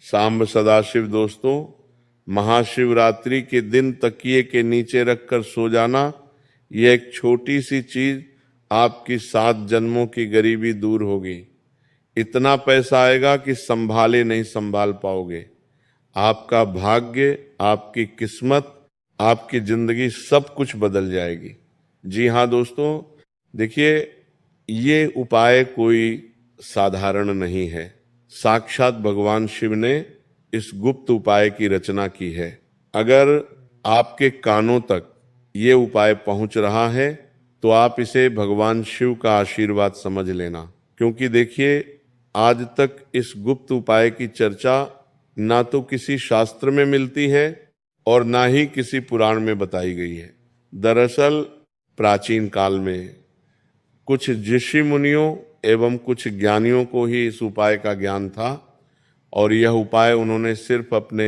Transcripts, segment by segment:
सांब सदाशिव दोस्तों, महाशिवरात्रि के दिन तकिए के नीचे रखकर सो जाना, यह एक छोटी सी चीज आपकी 7 जन्मों की गरीबी दूर होगी। इतना पैसा आएगा कि संभाले नहीं संभाल पाओगे। आपका भाग्य, आपकी किस्मत, आपकी जिंदगी सब कुछ बदल जाएगी। जी हाँ दोस्तों, देखिए, ये उपाय कोई साधारण नहीं है। साक्षात भगवान शिव ने इस गुप्त उपाय की रचना की है। अगर आपके कानों तक ये उपाय पहुंच रहा है तो आप इसे भगवान शिव का आशीर्वाद समझ लेना, क्योंकि देखिए, आज तक इस गुप्त उपाय की चर्चा ना तो किसी शास्त्र में मिलती है और ना ही किसी पुराण में बताई गई है। दरअसल प्राचीन काल में कुछ ऋषि मुनियों एवं कुछ ज्ञानियों को ही इस उपाय का ज्ञान था और यह उपाय उन्होंने सिर्फ अपने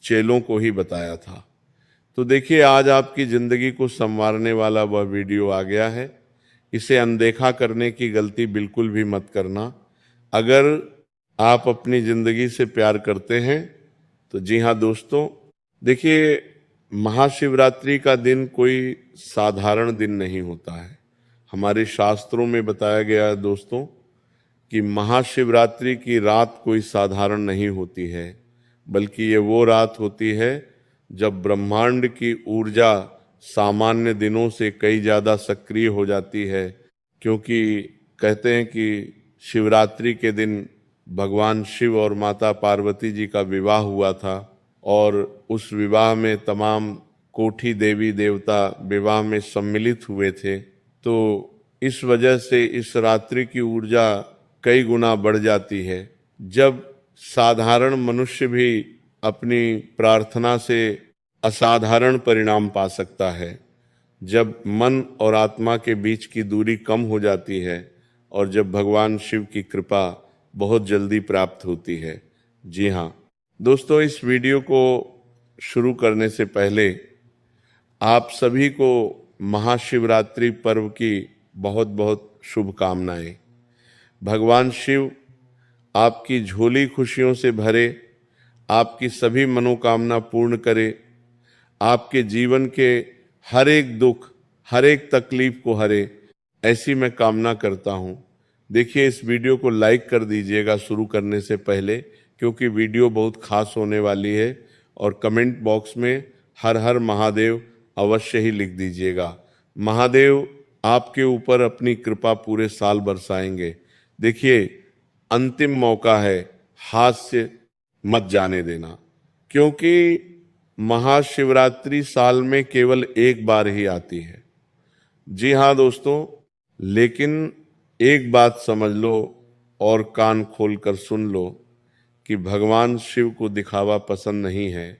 चेलों को ही बताया था। तो देखिए, आज आपकी जिंदगी को संवारने वाला वह वीडियो आ गया है। इसे अनदेखा करने की गलती बिल्कुल भी मत करना। अगर आप अपनी जिंदगी से प्यार करते हैं तो जी हाँ दोस्तों, देखिए, महाशिवरात्रि का दिन कोई साधारण दिन नहीं होता है। हमारे शास्त्रों में बताया गया है दोस्तों कि महाशिवरात्रि की रात कोई साधारण नहीं होती है, बल्कि ये वो रात होती है जब ब्रह्मांड की ऊर्जा सामान्य दिनों से कई ज़्यादा सक्रिय हो जाती है। क्योंकि कहते हैं कि शिवरात्रि के दिन भगवान शिव और माता पार्वती जी का विवाह हुआ था और उस विवाह में तमाम कोटि देवी देवता विवाह में सम्मिलित हुए थे। तो इस वजह से इस रात्रि की ऊर्जा कई गुना बढ़ जाती है। जब साधारण मनुष्य भी अपनी प्रार्थना से असाधारण परिणाम पा सकता है, जब मन और आत्मा के बीच की दूरी कम हो जाती है और जब भगवान शिव की कृपा बहुत जल्दी प्राप्त होती है। जी हाँ दोस्तों, इस वीडियो को शुरू करने से पहले आप सभी को महाशिवरात्रि पर्व की बहुत बहुत शुभकामनाएं। भगवान शिव आपकी झोली खुशियों से भरे, आपकी सभी मनोकामना पूर्ण करे, आपके जीवन के हर एक दुख, हर एक तकलीफ को हरे, ऐसी मैं कामना करता हूँ। देखिए, इस वीडियो को लाइक कर दीजिएगा शुरू करने से पहले, क्योंकि वीडियो बहुत खास होने वाली है। और कमेंट बॉक्स में हर हर महादेव अवश्य ही लिख दीजिएगा। महादेव आपके ऊपर अपनी कृपा पूरे साल बरसाएंगे। देखिए, अंतिम मौका है, हाथ से मत जाने देना, क्योंकि महाशिवरात्रि साल में केवल एक बार ही आती है। जी हाँ दोस्तों, लेकिन एक बात समझ लो और कान खोलकर सुन लो कि भगवान शिव को दिखावा पसंद नहीं है।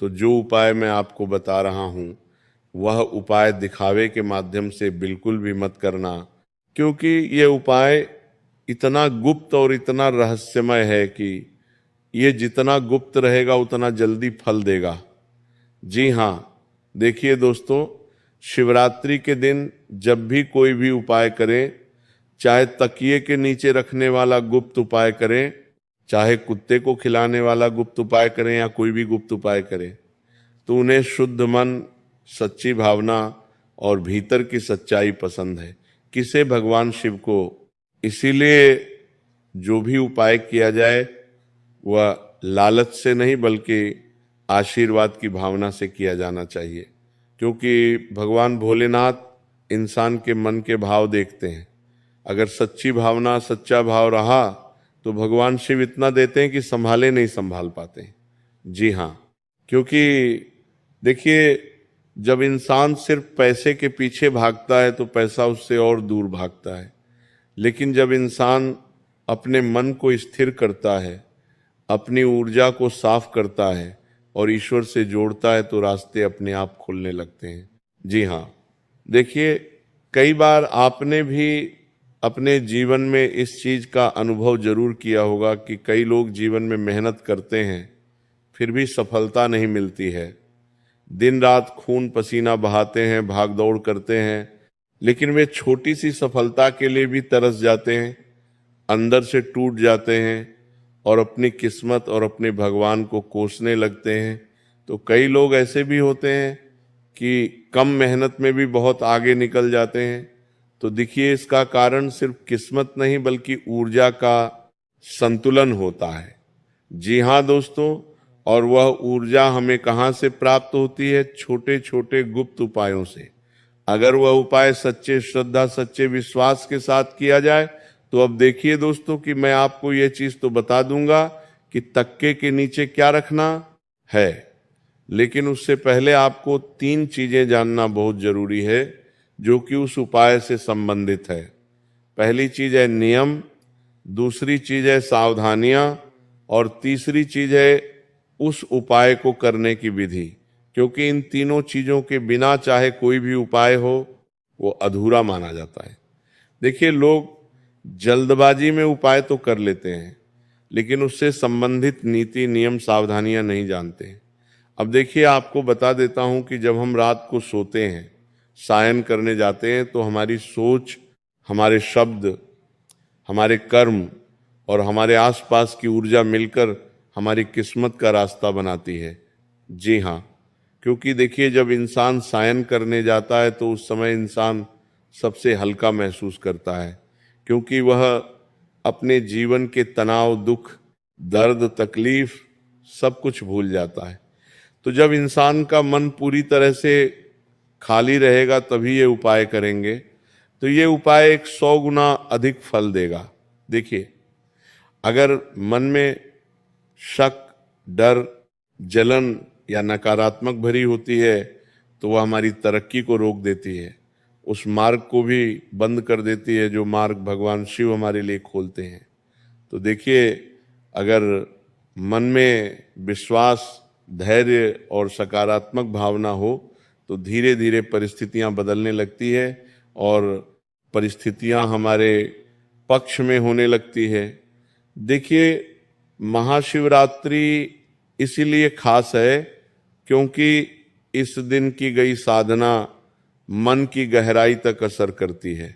तो जो उपाय मैं आपको बता रहा हूँ, वह उपाय दिखावे के माध्यम से बिल्कुल भी मत करना, क्योंकि ये उपाय इतना गुप्त और इतना रहस्यमय है कि ये जितना गुप्त रहेगा उतना जल्दी फल देगा। जी हाँ, देखिए दोस्तों, शिवरात्रि के दिन जब भी कोई भी उपाय करें, चाहे तकिए के नीचे रखने वाला गुप्त उपाय करें, चाहे कुत्ते को खिलाने वाला गुप्त उपाय करें या कोई भी गुप्त उपाय करें, तो उन्हें शुद्ध मन, सच्ची भावना और भीतर की सच्चाई पसंद है। किसे? भगवान शिव को। इसीलिए जो भी उपाय किया जाए वह लालच से नहीं बल्कि आशीर्वाद की भावना से किया जाना चाहिए, क्योंकि भगवान भोलेनाथ इंसान के मन के भाव देखते हैं। अगर सच्ची भावना, सच्चा भाव रहा तो भगवान शिव इतना देते हैं कि संभाले नहीं संभाल पाते हैं। जी हाँ, क्योंकि देखिए, जब इंसान सिर्फ पैसे के पीछे भागता है तो पैसा उससे और दूर भागता है। लेकिन जब इंसान अपने मन को स्थिर करता है, अपनी ऊर्जा को साफ करता है और ईश्वर से जोड़ता है, तो रास्ते अपने आप खुलने लगते हैं। जी हाँ, देखिए, कई बार आपने भी अपने जीवन में इस चीज का अनुभव जरूर किया होगा कि कई लोग जीवन में मेहनत करते हैं फिर भी सफलता नहीं मिलती है। दिन रात खून पसीना बहाते हैं, भाग दौड़ करते हैं, लेकिन वे छोटी सी सफलता के लिए भी तरस जाते हैं, अंदर से टूट जाते हैं और अपनी किस्मत और अपने भगवान को कोसने लगते हैं। तो कई लोग ऐसे भी होते हैं कि कम मेहनत में भी बहुत आगे निकल जाते हैं। तो देखिए, इसका कारण सिर्फ किस्मत नहीं बल्कि ऊर्जा का संतुलन होता है। जी हाँ दोस्तों, और वह ऊर्जा हमें कहाँ से प्राप्त होती है? छोटे छोटे गुप्त उपायों से। अगर वह उपाय सच्चे श्रद्धा, सच्चे विश्वास के साथ किया जाए तो अब देखिए दोस्तों कि मैं आपको ये चीज तो बता दूंगा कि तक्के के नीचे क्या रखना है, लेकिन उससे पहले आपको 3 चीजें जानना बहुत जरूरी है जो कि उस उपाय से संबंधित है। पहली चीज है नियम, दूसरी चीज है सावधानियां, और तीसरी चीज है उस उपाय को करने की विधि। क्योंकि इन तीनों चीजों के बिना चाहे कोई भी उपाय हो वो अधूरा माना जाता है। देखिए, लोग जल्दबाजी में उपाय तो कर लेते हैं लेकिन उससे संबंधित नीति, नियम, सावधानियां नहीं जानते। अब देखिए, आपको बता देता हूं कि जब हम रात को सोते हैं, सायन करने जाते हैं, तो हमारी सोच, हमारे शब्द, हमारे कर्म और हमारे आसपास की ऊर्जा मिलकर हमारी किस्मत का रास्ता बनाती है। जी हाँ, क्योंकि देखिए, जब इंसान सायन करने जाता है तो उस समय इंसान सबसे हल्का महसूस करता है, क्योंकि वह अपने जीवन के तनाव, दुख, दर्द, तकलीफ सब कुछ भूल जाता है। तो जब इंसान का मन पूरी तरह से खाली रहेगा तभी ये उपाय करेंगे। तो ये उपाय 100 गुना अधिक फल देगा। देखिए, अगर मन में शक, डर, जलन या नकारात्मक भरी होती है तो वह हमारी तरक्की को रोक देती है, उस मार्ग को भी बंद कर देती है जो मार्ग भगवान शिव हमारे लिए खोलते हैं। तो देखिए, अगर मन में विश्वास, धैर्य और सकारात्मक भावना हो तो धीरे धीरे परिस्थितियां बदलने लगती है और परिस्थितियां हमारे पक्ष में होने लगती है। देखिए, महाशिवरात्रि इसीलिए खास है क्योंकि इस दिन की गई साधना मन की गहराई तक असर करती है,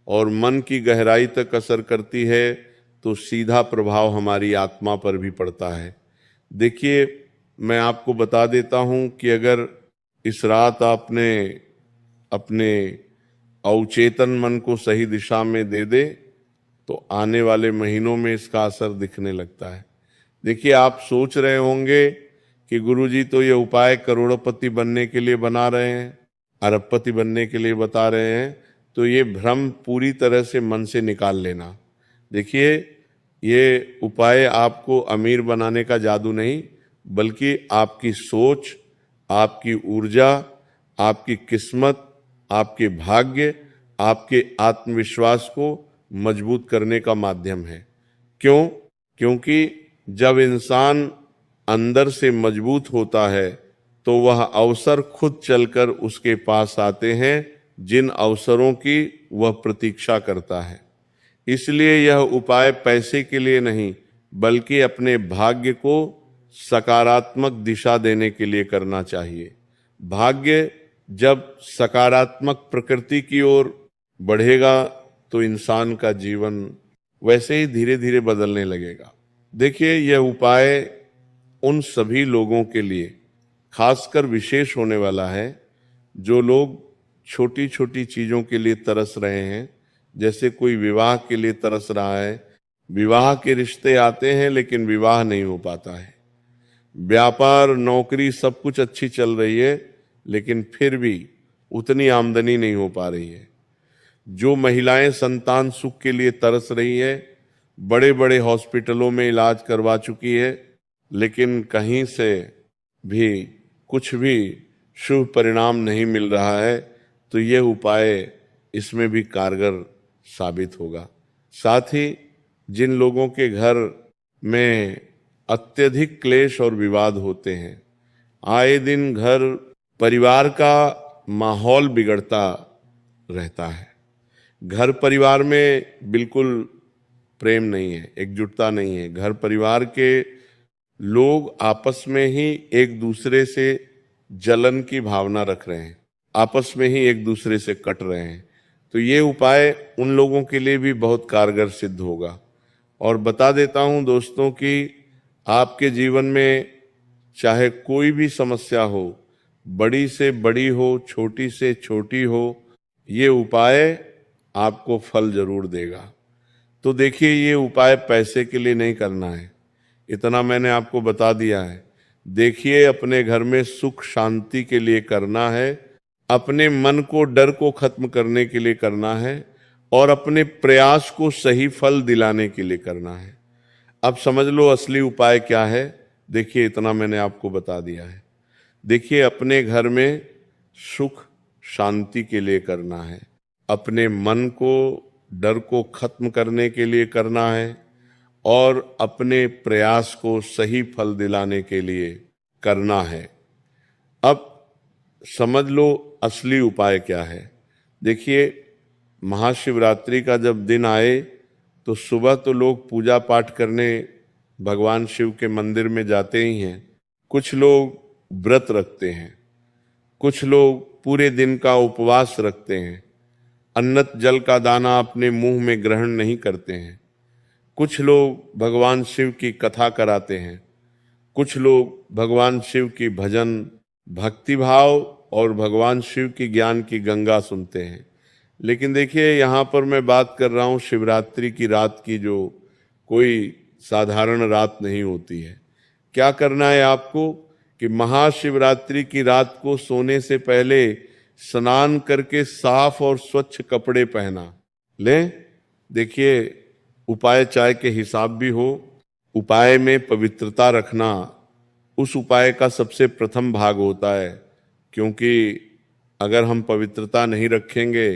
और मन की गहराई तक असर करती है तो सीधा प्रभाव हमारी आत्मा पर भी पड़ता है। देखिए, मैं आपको बता देता हूं कि अगर इस रात आपने अपने अवचेतन मन को सही दिशा में दे दे तो आने वाले महीनों में इसका असर दिखने लगता है। देखिए, आप सोच रहे होंगे कि गुरुजी तो ये उपाय करोड़पति बनने के लिए बना रहे हैं, अरबपति बनने के लिए बता रहे हैं, तो ये भ्रम पूरी तरह से मन से निकाल लेना। देखिए, ये उपाय आपको अमीर बनाने का जादू नहीं बल्कि आपकी सोच, आपकी ऊर्जा, आपकी किस्मत, आपके भाग्य, आपके आत्मविश्वास को मजबूत करने का माध्यम है। क्यों? क्योंकि जब इंसान अंदर से मजबूत होता है तो वह अवसर खुद चलकर उसके पास आते हैं जिन अवसरों की वह प्रतीक्षा करता है। इसलिए यह उपाय पैसे के लिए नहीं बल्कि अपने भाग्य को सकारात्मक दिशा देने के लिए करना चाहिए। भाग्य जब सकारात्मक प्रकृति की ओर बढ़ेगा तो इंसान का जीवन वैसे ही धीरे धीरे बदलने लगेगा। देखिए, यह उपाय उन सभी लोगों के लिए खासकर विशेष होने वाला है जो लोग छोटी छोटी चीजों के लिए तरस रहे हैं। जैसे कोई विवाह के लिए तरस रहा है, विवाह के रिश्ते आते हैं लेकिन विवाह नहीं हो पाता है। व्यापार, नौकरी सब कुछ अच्छी चल रही है लेकिन फिर भी उतनी आमदनी नहीं हो पा रही है। जो महिलाएं संतान सुख के लिए तरस रही है, बड़े बड़े हॉस्पिटलों में इलाज करवा चुकी है लेकिन कहीं से भी कुछ भी शुभ परिणाम नहीं मिल रहा है, तो यह उपाय इसमें भी कारगर साबित होगा। साथ ही जिन लोगों के घर में अत्यधिक क्लेश और विवाद होते हैं, आए दिन घर परिवार का माहौल बिगड़ता रहता है, घर परिवार में बिल्कुल प्रेम नहीं है, एकजुटता नहीं है, घर परिवार के लोग आपस में ही एक दूसरे से जलन की भावना रख रहे हैं, आपस में ही एक दूसरे से कट रहे हैं, तो ये उपाय उन लोगों के लिए भी बहुत कारगर सिद्ध होगा। और बता देता हूं दोस्तों कि आपके जीवन में चाहे कोई भी समस्या हो, बड़ी से बड़ी हो, छोटी से छोटी हो, ये उपाय आपको फल जरूर देगा। तो देखिए, ये उपाय पैसे के लिए नहीं करना है, इतना मैंने आपको बता दिया है। देखिए, अपने घर में सुख शांति के लिए करना है, अपने मन को, डर को खत्म करने के लिए करना है, और अपने प्रयास को सही फल दिलाने के लिए करना है। अब समझ लो असली उपाय क्या है। देखिए, इतना मैंने आपको बता दिया है। देखिए, अपने घर में सुख शांति के लिए करना है, अपने मन को, डर को खत्म करने के लिए करना है, और अपने प्रयास को सही फल दिलाने के लिए करना है। अब समझ लो असली उपाय क्या है। देखिए, महाशिवरात्रि का जब दिन आए तो सुबह तो लोग पूजा पाठ करने भगवान शिव के मंदिर में जाते ही हैं। कुछ लोग व्रत रखते हैं, कुछ लोग पूरे दिन का उपवास रखते हैं, अन्न जल का दाना अपने मुंह में ग्रहण नहीं करते हैं। कुछ लोग भगवान शिव की कथा कराते हैं, कुछ लोग भगवान शिव की भजन, भक्तिभाव और भगवान शिव की ज्ञान की गंगा सुनते हैं। लेकिन देखिए, यहाँ पर मैं बात कर रहा हूँ शिवरात्रि की रात की, जो कोई साधारण रात नहीं होती है। क्या करना है आपको कि महाशिवरात्रि की रात को सोने से पहले स्नान करके साफ और स्वच्छ कपड़े पहना लें। देखिए, उपाय चाहे के हिसाब भी हो, उपाय में पवित्रता रखना उस उपाय का सबसे प्रथम भाग होता है, क्योंकि अगर हम पवित्रता नहीं रखेंगे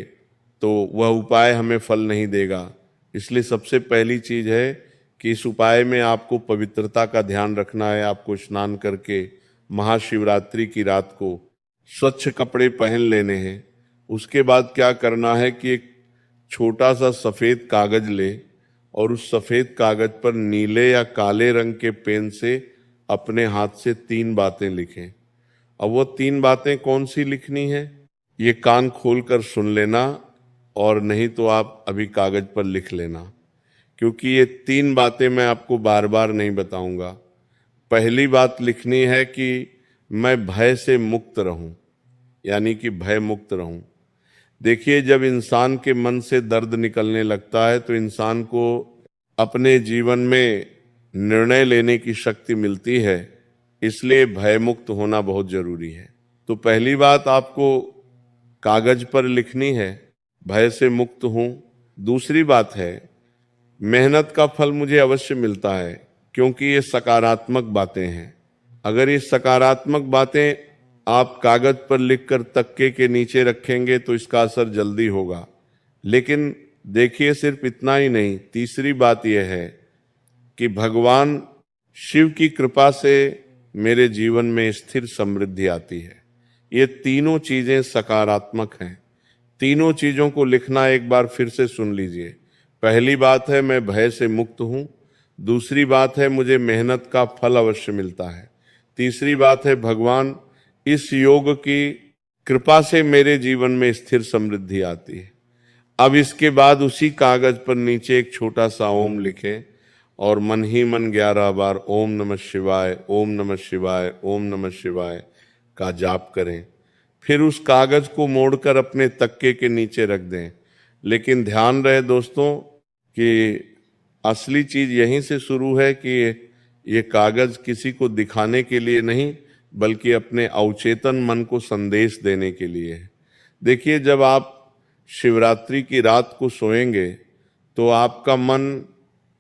तो वह उपाय हमें फल नहीं देगा। इसलिए सबसे पहली चीज है कि इस उपाय में आपको पवित्रता का ध्यान रखना है। आपको स्नान करके महाशिवरात्रि की रात को स्वच्छ कपड़े पहन लेने हैं। उसके बाद क्या करना है कि एक छोटा सा सफेद कागज ले, और उस सफेद कागज पर नीले या काले रंग के पेन से अपने हाथ से 3 बातें लिखें। अब वो 3 बातें कौन सी लिखनी है, ये कान खोलकर सुन लेना, और नहीं तो आप अभी कागज पर लिख लेना, क्योंकि ये 3 बातें मैं आपको बार बार नहीं बताऊंगा। पहली बात लिखनी है कि मैं भय से मुक्त रहूं, यानी कि भय मुक्त रहूं। देखिए, जब इंसान के मन से दर्द निकलने लगता है तो इंसान को अपने जीवन में निर्णय लेने की शक्ति मिलती है, इसलिए भय मुक्त होना बहुत जरूरी है। तो पहली बात आपको कागज पर लिखनी है, भय से मुक्त हूं। दूसरी बात है, मेहनत का फल मुझे अवश्य मिलता है, क्योंकि ये सकारात्मक बातें हैं। अगर ये सकारात्मक बातें आप कागज पर लिखकर तक्के के नीचे रखेंगे तो इसका असर जल्दी होगा। लेकिन देखिए, सिर्फ इतना ही नहीं, तीसरी बात यह है कि भगवान शिव की कृपा से मेरे जीवन में स्थिर समृद्धि आती है। ये तीनों चीजें सकारात्मक हैं। तीनों चीजों को लिखना एक बार फिर से सुन लीजिए। पहली बात है, मैं भय से मुक्त हूं। दूसरी बात है, मुझे मेहनत का फल अवश्य मिलता है। तीसरी बात है, भगवान इस योग की कृपा से मेरे जीवन में स्थिर समृद्धि आती है। अब इसके बाद उसी कागज पर नीचे एक छोटा सा ओम लिखें, और मन ही मन 11 बार ओम नमः शिवाय, ओम नमः शिवाय, ओम नमः शिवाय का जाप करें। फिर उस कागज को मोड़कर अपने तक्के के नीचे रख दें। लेकिन ध्यान रहे दोस्तों कि असली चीज यहीं से शुरू है कि ये कागज किसी को दिखाने के लिए नहीं, बल्कि अपने अवचेतन मन को संदेश देने के लिए है। देखिए, जब आप शिवरात्रि की रात को सोएंगे तो आपका मन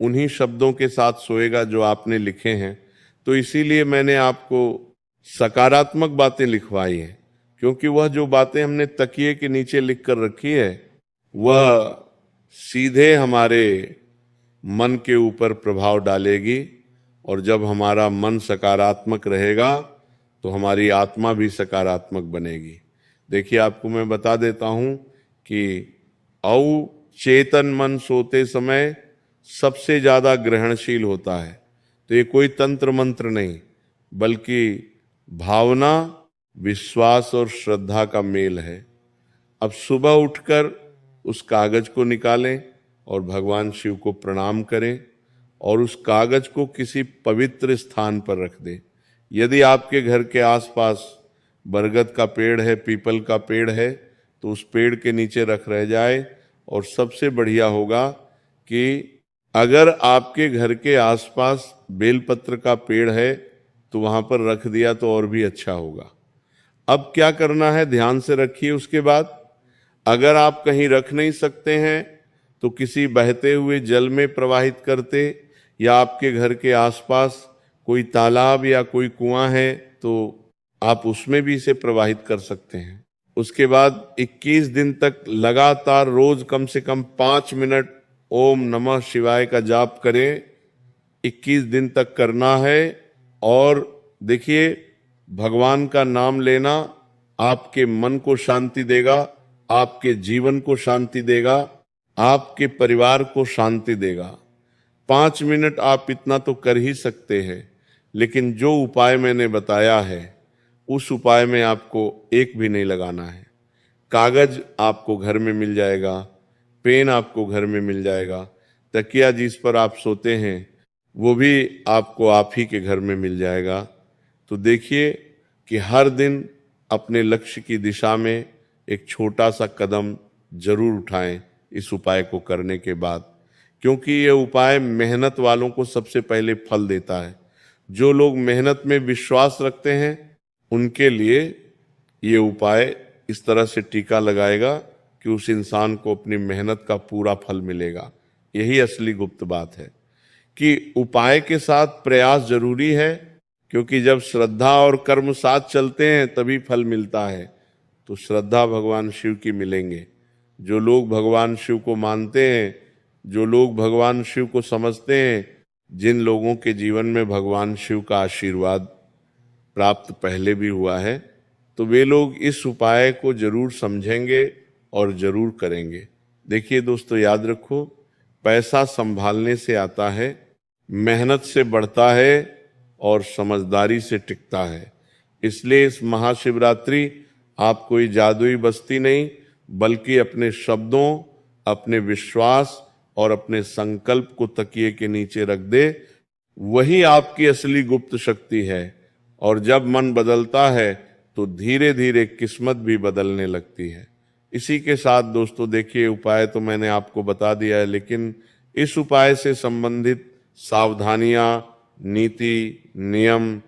उन्हीं शब्दों के साथ सोएगा जो आपने लिखे हैं। तो इसीलिए मैंने आपको सकारात्मक बातें लिखवाई हैं, क्योंकि वह जो बातें हमने तकिए के नीचे लिख कर रखी है वह सीधे हमारे मन के ऊपर प्रभाव डालेगी, और जब हमारा मन सकारात्मक रहेगा तो हमारी आत्मा भी सकारात्मक बनेगी। देखिए, आपको मैं बता देता हूं कि अवचेतन मन सोते समय सबसे ज्यादा ग्रहणशील होता है। तो ये कोई तंत्र मंत्र नहीं, बल्कि भावना, विश्वास और श्रद्धा का मेल है। अब सुबह उठकर उस कागज को निकालें और भगवान शिव को प्रणाम करें, और उस कागज को किसी पवित्र स्थान पर रख दे। यदि आपके घर के आसपास बरगद का पेड़ है, पीपल का पेड़ है, तो उस पेड़ के नीचे रख रह जाए। और सबसे बढ़िया होगा कि अगर आपके घर के आसपास बेलपत्र का पेड़ है तो वहां पर रख दिया तो और भी अच्छा होगा। अब क्या करना है, ध्यान से रखिए। उसके बाद अगर आप कहीं रख नहीं सकते हैं तो किसी बहते हुए जल में प्रवाहित करते, या आपके घर के आसपास कोई तालाब या कोई कुआं है तो आप उसमें भी इसे प्रवाहित कर सकते हैं। उसके बाद 21 दिन तक लगातार रोज कम से कम 5 मिनट ओम नमः शिवाय का जाप करें। 21 दिन तक करना है। और देखिए, भगवान का नाम लेना आपके मन को शांति देगा, आपके जीवन को शांति देगा, आपके परिवार को शांति देगा। 5 मिनट आप इतना तो कर ही सकते हैं, लेकिन जो उपाय मैंने बताया है उस उपाय में आपको एक भी नहीं लगाना है। कागज आपको घर में मिल जाएगा, पेन आपको घर में मिल जाएगा, तकिया जिस पर आप सोते हैं वो भी आपको आप ही के घर में मिल जाएगा। तो देखिए कि हर दिन अपने लक्ष्य की दिशा में एक छोटा सा कदम जरूर उठाएं इस उपाय को करने के बाद, क्योंकि ये उपाय मेहनत वालों को सबसे पहले फल देता है। जो लोग मेहनत में विश्वास रखते हैं उनके लिए ये उपाय इस तरह से टीका लगाएगा कि उस इंसान को अपनी मेहनत का पूरा फल मिलेगा। यही असली गुप्त बात है कि उपाय के साथ प्रयास जरूरी है, क्योंकि जब श्रद्धा और कर्म साथ चलते हैं तभी फल मिलता है। तो श्रद्धा भगवान शिव की मिलेंगे। जो लोग भगवान शिव को मानते हैं, जो लोग भगवान शिव को समझते हैं, जिन लोगों के जीवन में भगवान शिव का आशीर्वाद प्राप्त पहले भी हुआ है, तो वे लोग इस उपाय को जरूर समझेंगे और जरूर करेंगे। देखिए दोस्तों, याद रखो, पैसा संभालने से आता है, मेहनत से बढ़ता है और समझदारी से टिकता है। इसलिए इस महाशिवरात्रि आप कोई जादुई बस्ती नहीं, बल्कि अपने शब्दों, अपने विश्वास और अपने संकल्प को तकिए के नीचे रख दे। वही आपकी असली गुप्त शक्ति है। और जब मन बदलता है तो धीरे धीरे किस्मत भी बदलने लगती है। इसी के साथ दोस्तों, देखिए, उपाय तो मैंने आपको बता दिया है, लेकिन इस उपाय से संबंधित सावधानियां, नीति, नियम,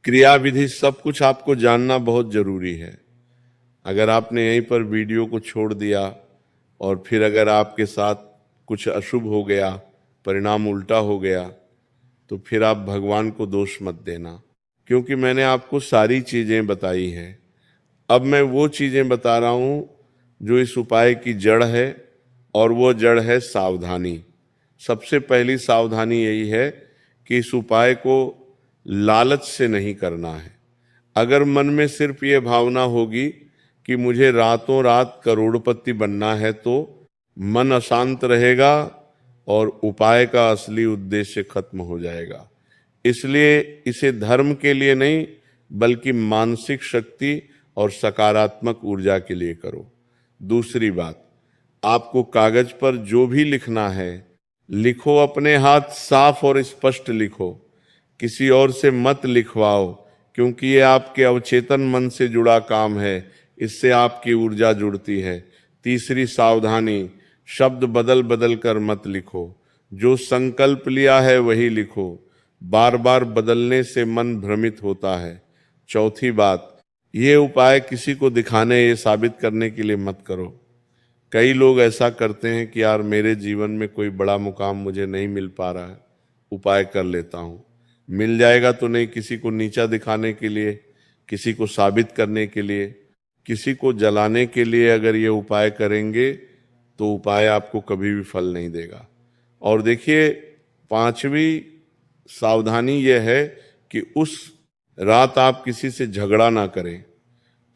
क्रियाविधि सब कुछ आपको जानना बहुत जरूरी है। अगर आपने यहीं पर वीडियो को छोड़ दिया और फिर अगर आपके साथ कुछ अशुभ हो गया, परिणाम उल्टा हो गया, तो फिर आप भगवान को दोष मत देना, क्योंकि मैंने आपको सारी चीजें बताई हैं। अब मैं वो चीजें बता रहा हूं जो इस उपाय की जड़ है, और वो जड़ है सावधानी। सबसे पहली सावधानी यही है कि इस उपाय को लालच से नहीं करना है। अगर मन में सिर्फ ये भावना होगी कि मुझे रातों रात करोड़पति बनना है, तो मन अशांत रहेगा और उपाय का असली उद्देश्य खत्म हो जाएगा। इसलिए इसे धर्म के लिए नहीं, बल्कि मानसिक शक्ति और सकारात्मक ऊर्जा के लिए करो। दूसरी बात, आपको कागज पर जो भी लिखना है लिखो, अपने हाथ साफ और स्पष्ट लिखो, किसी और से मत लिखवाओ, क्योंकि ये आपके अवचेतन मन से जुड़ा काम है, इससे आपकी ऊर्जा जुड़ती है। तीसरी सावधानी, शब्द बदल बदल कर मत लिखो, जो संकल्प लिया है वही लिखो, बार बार बदलने से मन भ्रमित होता है। चौथी बात, ये उपाय किसी को दिखाने, ये साबित करने के लिए मत करो। कई लोग ऐसा करते हैं कि यार मेरे जीवन में कोई बड़ा मुकाम मुझे नहीं मिल पा रहा है, उपाय कर लेता हूँ, मिल जाएगा तो नहीं, किसी को नीचा दिखाने के लिए, किसी को साबित करने के लिए, किसी को जलाने के लिए अगर ये उपाय करेंगे तो उपाय आपको कभी भी फल नहीं देगा। और देखिए, पांचवी सावधानी यह है कि उस रात आप किसी से झगड़ा ना करें।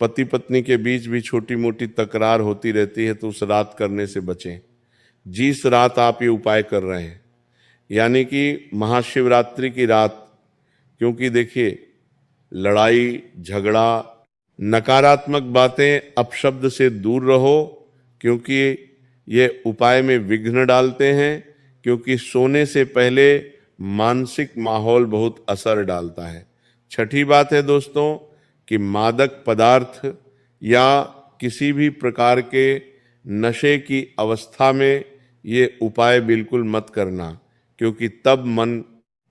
पति पत्नी के बीच भी छोटी मोटी तकरार होती रहती है, तो उस रात करने से बचें। जिस रात आप ये उपाय कर रहे हैं, यानी कि महाशिवरात्रि की रात, क्योंकि देखिए, लड़ाई, झगड़ा, नकारात्मक बातें, अपशब्द से दूर रहो, क्योंकि ये उपाय में विघ्न डालते हैं। क्योंकि सोने से पहले मानसिक माहौल बहुत असर डालता है। छठी बात है दोस्तों कि मादक पदार्थ या किसी भी प्रकार के नशे की अवस्था में ये उपाय बिल्कुल मत करना, क्योंकि तब मन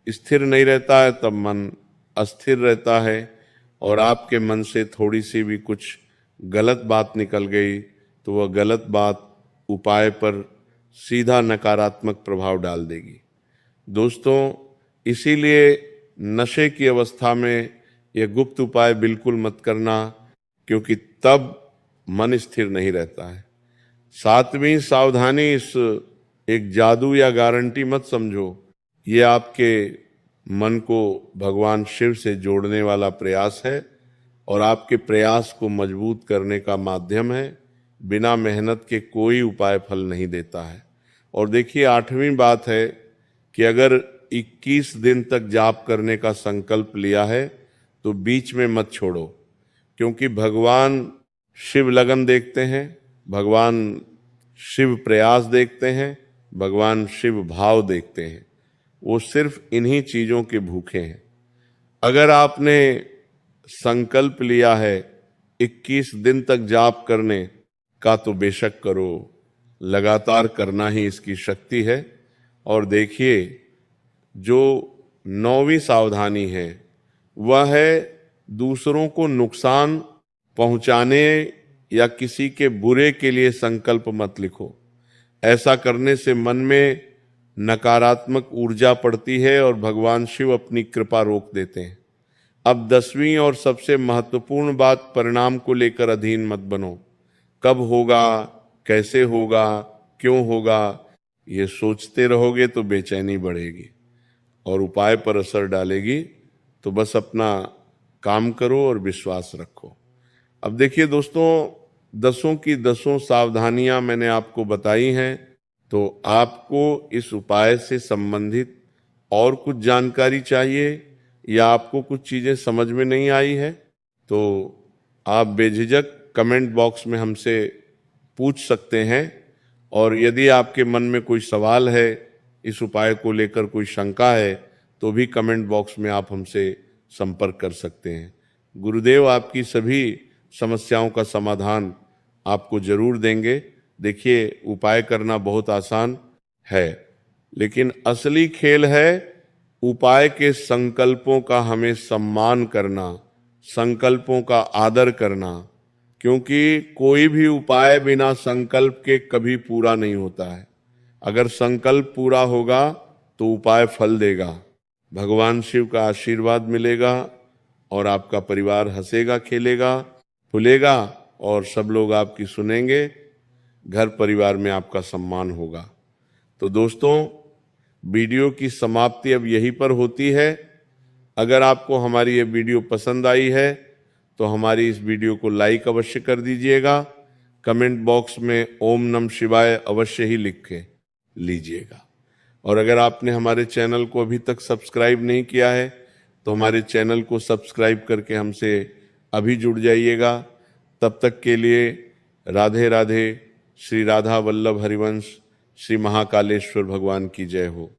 स्थिर नहीं रहता है, तब मन अस्थिर रहता है और आपके मन से थोड़ी सी भी कुछ गलत बात निकल गई तो वह गलत बात उपाय पर सीधा नकारात्मक प्रभाव डाल देगी। दोस्तों, इसीलिए नशे की अवस्था में यह गुप्त उपाय बिल्कुल मत करना, क्योंकि तब मन स्थिर नहीं रहता है। सातवीं सावधानी, इस एक जादू या गारंटी मत समझो, ये आपके मन को भगवान शिव से जोड़ने वाला प्रयास है और आपके प्रयास को मजबूत करने का माध्यम है। बिना मेहनत के कोई उपाय फल नहीं देता है। और देखिए, आठवीं बात है कि अगर 21 दिन तक जाप करने का संकल्प लिया है तो बीच में मत छोड़ो, क्योंकि भगवान शिव लगन देखते हैं, भगवान शिव प्रयास देखते हैं, भगवान शिव भाव देखते हैं। वो सिर्फ इन्हीं चीजों के भूखे हैं। अगर आपने संकल्प लिया है 21 दिन तक जाप करने का तो बेशक करो, लगातार करना ही इसकी शक्ति है। और देखिए, जो 9वीं सावधानी है वह है दूसरों को नुकसान पहुंचाने या किसी के बुरे के लिए संकल्प मत लिखो। ऐसा करने से मन में नकारात्मक ऊर्जा पड़ती है और भगवान शिव अपनी कृपा रोक देते हैं। अब 10वीं और सबसे महत्वपूर्ण बात, परिणाम को लेकर अधीन मत बनो। कब होगा, कैसे होगा, क्यों होगा, ये सोचते रहोगे तो बेचैनी बढ़ेगी और उपाय पर असर डालेगी। तो बस अपना काम करो और विश्वास रखो। अब देखिए दोस्तों, 10 की 10 सावधानियां मैंने आपको बताई हैं। तो आपको इस उपाय से संबंधित और कुछ जानकारी चाहिए या आपको कुछ चीजें समझ में नहीं आई है तो आप बेझिझक कमेंट बॉक्स में हमसे पूछ सकते हैं। और यदि आपके मन में कोई सवाल है, इस उपाय को लेकर कोई शंका है, तो भी कमेंट बॉक्स में आप हमसे संपर्क कर सकते हैं। गुरुदेव आपकी सभी समस्याओं का समाधान आपको जरूर देंगे। देखिए, उपाय करना बहुत आसान है, लेकिन असली खेल है उपाय के संकल्पों का हमें सम्मान करना, संकल्पों का आदर करना, क्योंकि कोई भी उपाय बिना संकल्प के कभी पूरा नहीं होता है। अगर संकल्प पूरा होगा तो उपाय फल देगा, भगवान शिव का आशीर्वाद मिलेगा और आपका परिवार हंसेगा, खेलेगा, फूलेगा और सब लोग आपकी सुनेंगे। घर परिवार में आपका सम्मान होगा। तो दोस्तों, वीडियो की समाप्ति अब यहीं पर होती है। अगर आपको हमारी ये वीडियो पसंद आई है तो हमारी इस वीडियो को लाइक अवश्य कर दीजिएगा। कमेंट बॉक्स में ओम नमः शिवाय अवश्य ही लिख के लीजिएगा। और अगर आपने हमारे चैनल को अभी तक सब्सक्राइब नहीं किया है तो हमारे चैनल को सब्सक्राइब करके हमसे अभी जुड़ जाइएगा। तब तक के लिए राधे राधे। श्री राधा वल्लभ हरिवंश, श्री महाकालेश्वर भगवान की जय हो।